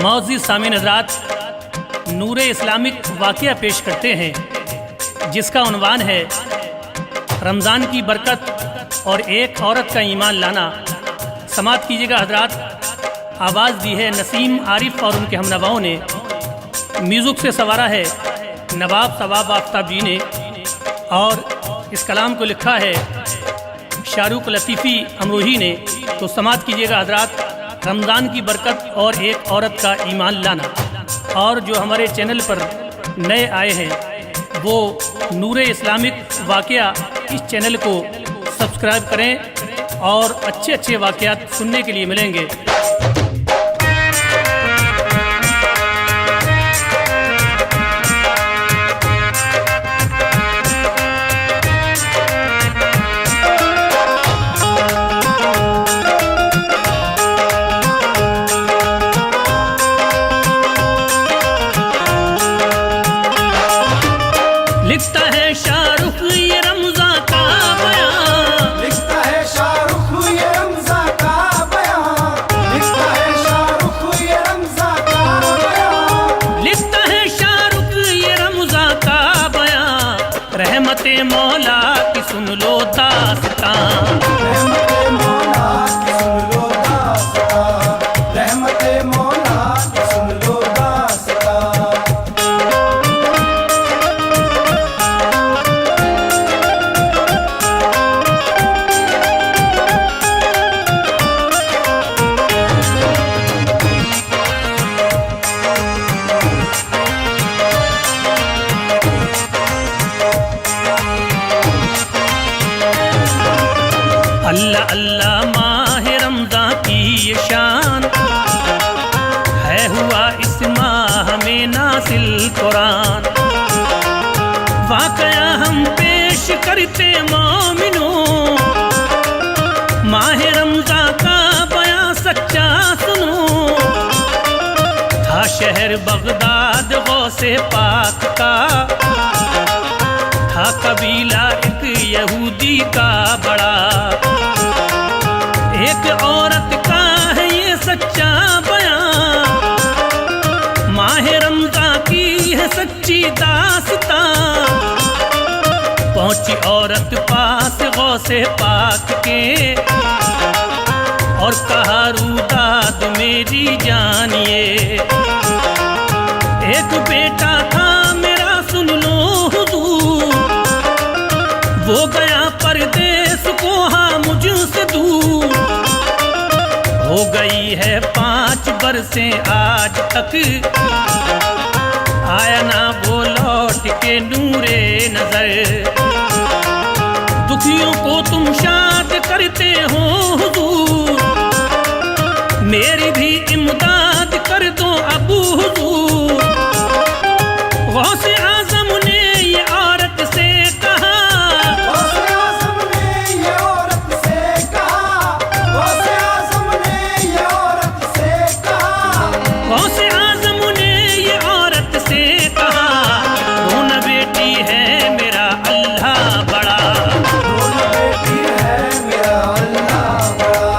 मौजूद सामीन हज़रात नूरे इस्लामिक वाक़या पेश करते हैं जिसका उन्वान है रमज़ान की बरकत और एक औरत का ईमान लाना। समात कीजिएगा हज़रात। आवाज़ दी है नसीम आरिफ और उनके हमनवाओं ने। म्यूज़िक से सवारा है नवाब सवाब आफ्ताब जी ने और इस कलाम को लिखा है शाहरुख लतीफ़ी अमरोही ने। तो समात कीजिएगा हज़रात। रमज़ान की बरकत और एक औरत का ईमान लाना। और जो हमारे चैनल पर नए आए हैं वो नूरे इस्लामिक वाक़या इस चैनल को सब्सक्राइब करें और अच्छे अच्छे वाक़यात सुनने के लिए मिलेंगे। लिखता है शाहरुख ये रमज़ान का बयान, लिखता है शाहरुख ये रमज़ान का बयान, लिखता है शाहरुख ये रमज़ान का बयान, लिखता है शाहरुख ये रमज़ान का बयान। रहमते मौला की सुन लो दास्तान, रहमते मौला की सुन लो दास्तान, रहमते मौला की सुन लो दास्तान। अल्लाह अल्लाह माह रमज़ान की ये शान है, हुआ इस माह में नासिल कुरान। वाक़या हम पेश करते मोमिनों, माह रमज़ान का बयां सच्चा सुनो। था शहर बगदाद गौसे पाक का, था कबीला एक यहूदी का बड़ा। एक औरत का है ये सच्चा बयान, माह रमज़ान की है सच्ची दास्तां। पहुंची औरत पास गौसे पाक के और कहा रूदाद मेरी जानिए। एक बेटा था मेरा सुन लो हुजूर, वो गया परदेस को हाँ मुझसे दूर। हो गई है 5 बरसें आज तक, आया ना वो लौट के नूरे नजर। दुखियों को तुम शाद करते हो हुजूर, मेरी भी इमदाद कर दो अबू हुजूर। गौसे आज़म ने ये औरत से कहा, गौसे आज़म ने ये औरत से कहा, गौसे आज़म ने ये औरत से कहा, गौसे आज़म ने ये औरत से कहा, रोना बेटी है मेरा अल्लाह बड़ा। रोना बेटी है मेरा अल्लाह बड़ा,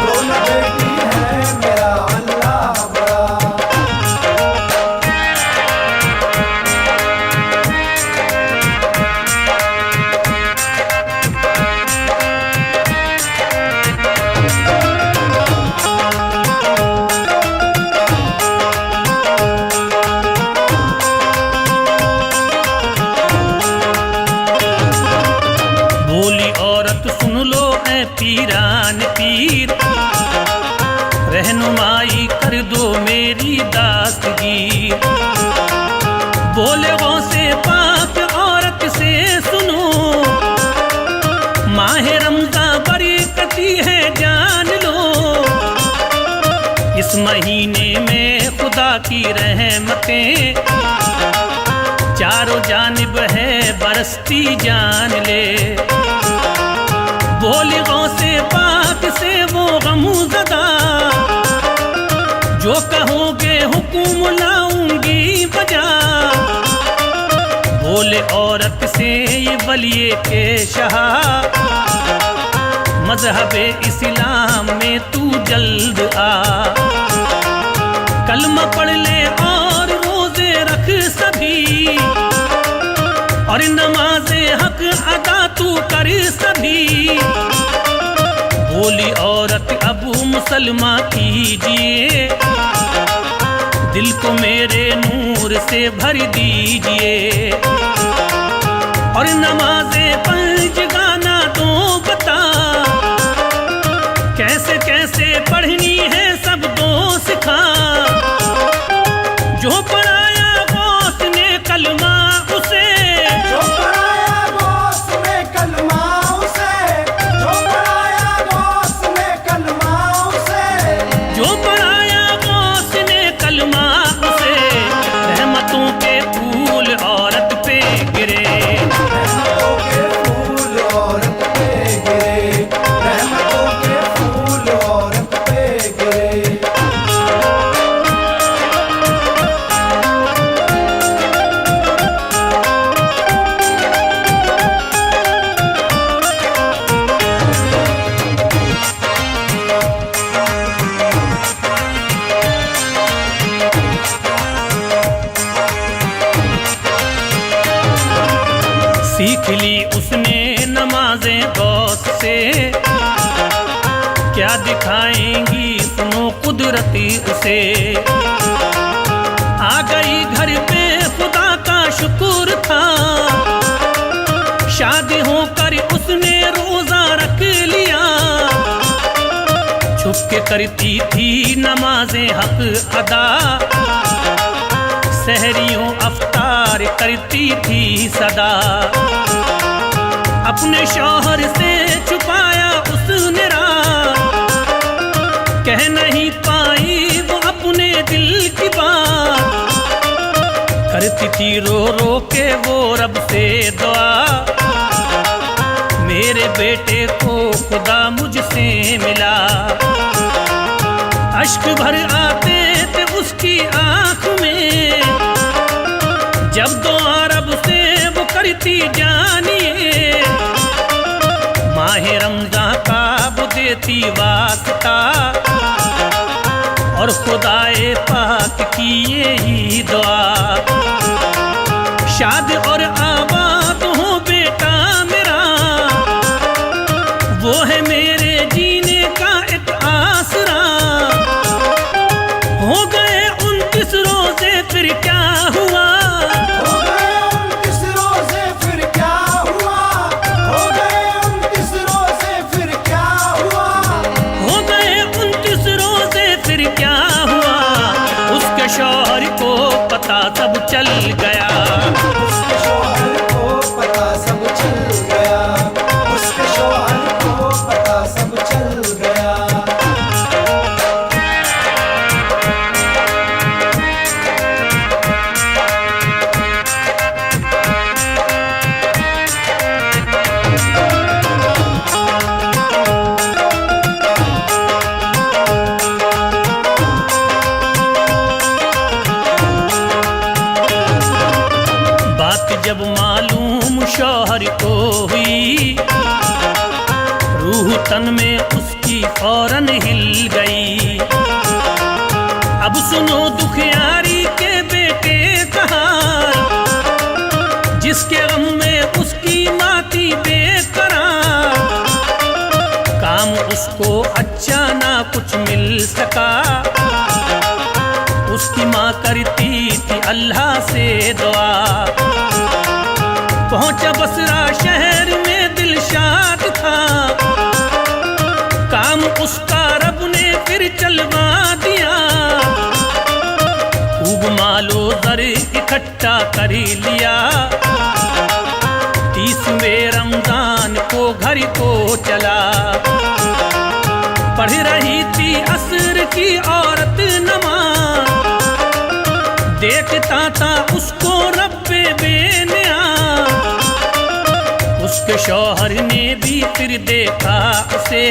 रोना बेटी है मेरा अल्लाह बड़ा। बोली औरत सुन लो ऐ पीरान पीर, रहनुमाई कर दो मेरी दास्तगीर। बोले गौसे पाक औरत से सुनो, माह रमज़ान बरकती है जान लो। इस महीने में खुदा की रहमतें चारों जानिब है बरसती जान ले। बोली गौसे पाक से वो गमज़दा, जो कहोगे हुक्म लाऊंगी बजा। बोले औरत से ये वलिये के शहा, मज़हब इस्लाम में तू जल्द आ। कलमा पढ़ ले और रोजे रख सभी, और नमाज़े हक अदा तू कर सभी। बोली औरत अबू मुसलमा कीजिए, दिल को मेरे नूर से भर दीजिए, और नमाज़े पंज गाना दो बता, कैसे कैसे पढ़नी है सब दो सिखा। जो पढ़ाया गौस ने कलमा उसे, जो पढ़ाया गौस ने कलमा उसे, जो पढ़ाया गौस ने कलमा उसे, जो पढ़ाया गौस ने कलमा उसे, रहमतों के फूल औरत पे गिरे। रहमतों के फूल औरत पे गिरे, रहमतों के फूल औरत पे गिरे। सीख ली उसने नमाजें गौस से, क्या दिखाएंगी सुनो कुदरती उसे। आ गई घर पे खुदा का शुक्र था, शादी होकर उसने रोजा रख लिया। छुप के करती थी नमाजें हक अदा, सहरियों अफ्तार करती थी सदा। अपने शौहर से छुपाया उसने राज, कह नहीं पाई वो अपने दिल की बात। करती थी रो रो के वो रब से दुआ, मेरे बेटे को खुदा मुझसे मिला। अश्क भर आते थे उसकी आंख में, जब दुआ रब से वो करती जानिए। माहे रमजान का वो देती वास्ता, और खुदाए पाक की यही दुआ। शाद और आबाद हो बेटा मेरा, वो है मेरे जीने का एक आसरा। हो गए 29 रोजे फिर क्या हुआ, हो गए 29 रोजे फिर क्या हुआ, हो गए 29 रोजे फिर क्या हुआ, हो गए 29 रोजे फिर क्या हुआ। उसके शौहर को पता सब चल गया, उसके शौहर को पता सब चल गया, उसके शौहर को पता सब चल गया। बात जब मालूम शौहर को हुई, रूह तन में उसकी फौरन हिल गई। अब सुनो दुखियारी के बेटे का हाल, जिसके गम में उसकी माँ थी बेकरार। काम उसको अच्छा ना कुछ मिल सका, उसकी माँ करती थी अल्लाह से दुआ। पहुंचा बसरा शहर में दिलशाद था, काम उसका रब ने फिर चलवा दिया। खूब मालो दर इकट्ठा कर लिया, 30वें रमजान को घर को चला। पढ़ रही थी असर की औरत नमाज, देखता था उसको रब्बे बेनिया। उसके शौहर ने भी फिर देखा उसे,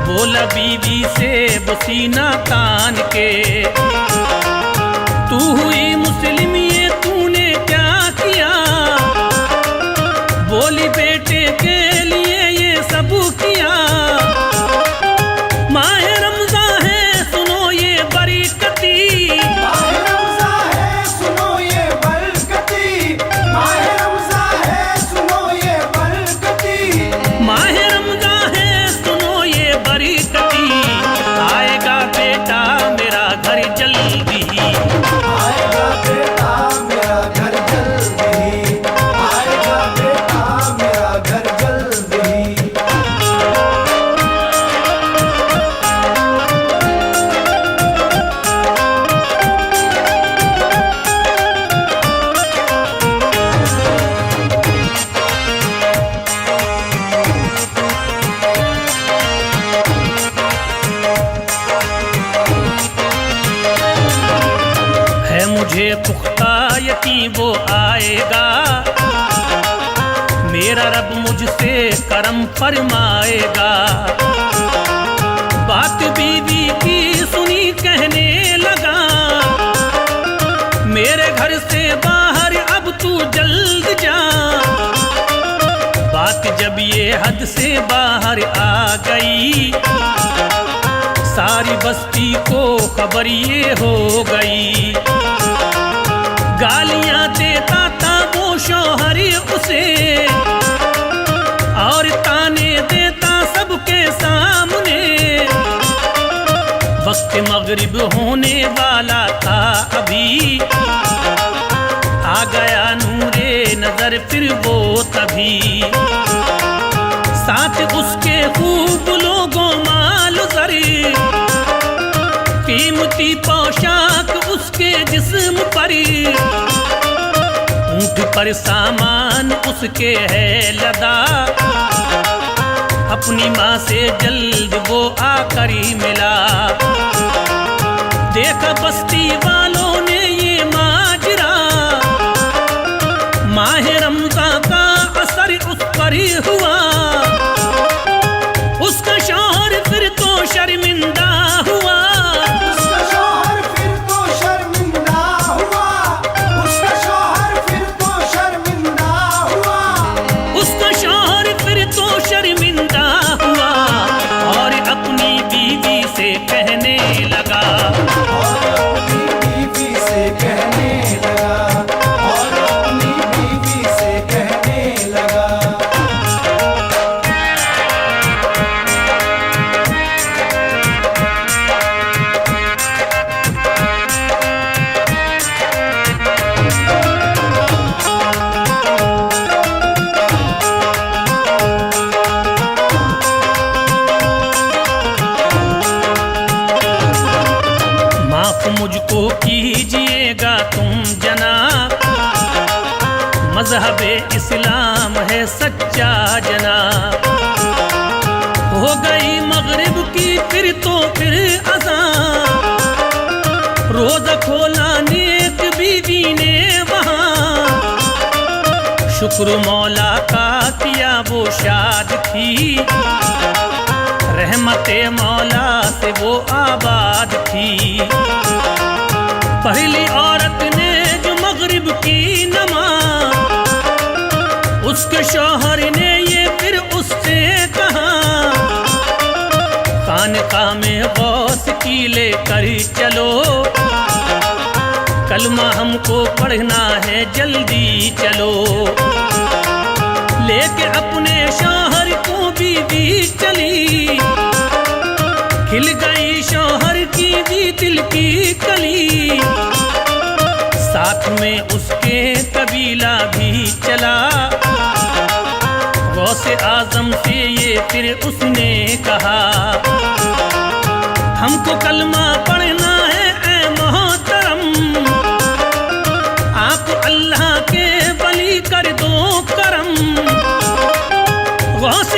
बोला बीवी से वो सीना तान के, तू हुई मुस्लिम ये तूने क्या किया। बोली बेटे के लिए ये सब किया, माह रमज़ान है सुनो ये बड़ी मुझे पुख्ता यकीन वो आएगा, मेरा रब मुझसे करम फरमाएगा। बात बीवी की सुनी कहने लगा, मेरे घर से बाहर अब तू जल्द जा। बात जब ये हद से बाहर आ गई, सारी बस्ती को खबर ये हो गई। गालियां देता था वो शौहर उसे, और ताने देता सबके सामने। वक्त मगरिब होने वाला था अभी, आ गया नूरे नजर फिर वो तभी। साथ उसके खूब लोगों माल जरी, कीमती पोशाक उसके जिस्म पर। ऊंट पर सामान उसके है लदा, अपनी माँ से जल्द वो आकर ही मिला। देखा बस्ती वालों ने ये माजरा, माह रमज़ान का असर उस पर ही हुआ। उसका शौहर फिर तो शर्मिंदा हुआ, उसका शौहर फिर तो शर्मिंदा हुआ, उसका शौहर फिर तो शर्मिंदा हुआ, उसका शौहर फिर तो शर्मिंदा हुआ। और अपनी बीवी से कहने लगा, और अपनी बीवी से कहने लगा, और अपनी बीवी से कहने लगा। माफ मुझको कीजिएगा तुम जना, मजहबे इस्लाम है सच्चा जना। हो गई मगरिब की फिर तो फिर अज़ान, रोजा खोला नेक बीवी ने वहाँ। शुक्र मौला का किया वो शाद थी, रहमते मौला से वो आबाद थी। पहली औरत ने जो मगरिब की नमाज, उसके शौहर ने ये फिर उससे कहा, खानकाह में गौस की लेकर चलो, कलमा हमको पढ़ना है जल्दी चलो। लेके अपने शौहर को बीवी चली, खिल गई शौहर की भी दिल की कली। साथ में उसके कबीला भी चला, गौसे आजम से ये फिर उसने कहा, हमको कलमा पढ़ना है ऐ मोहतरम, आप अल्लाह के वली कर दो करम। गौसे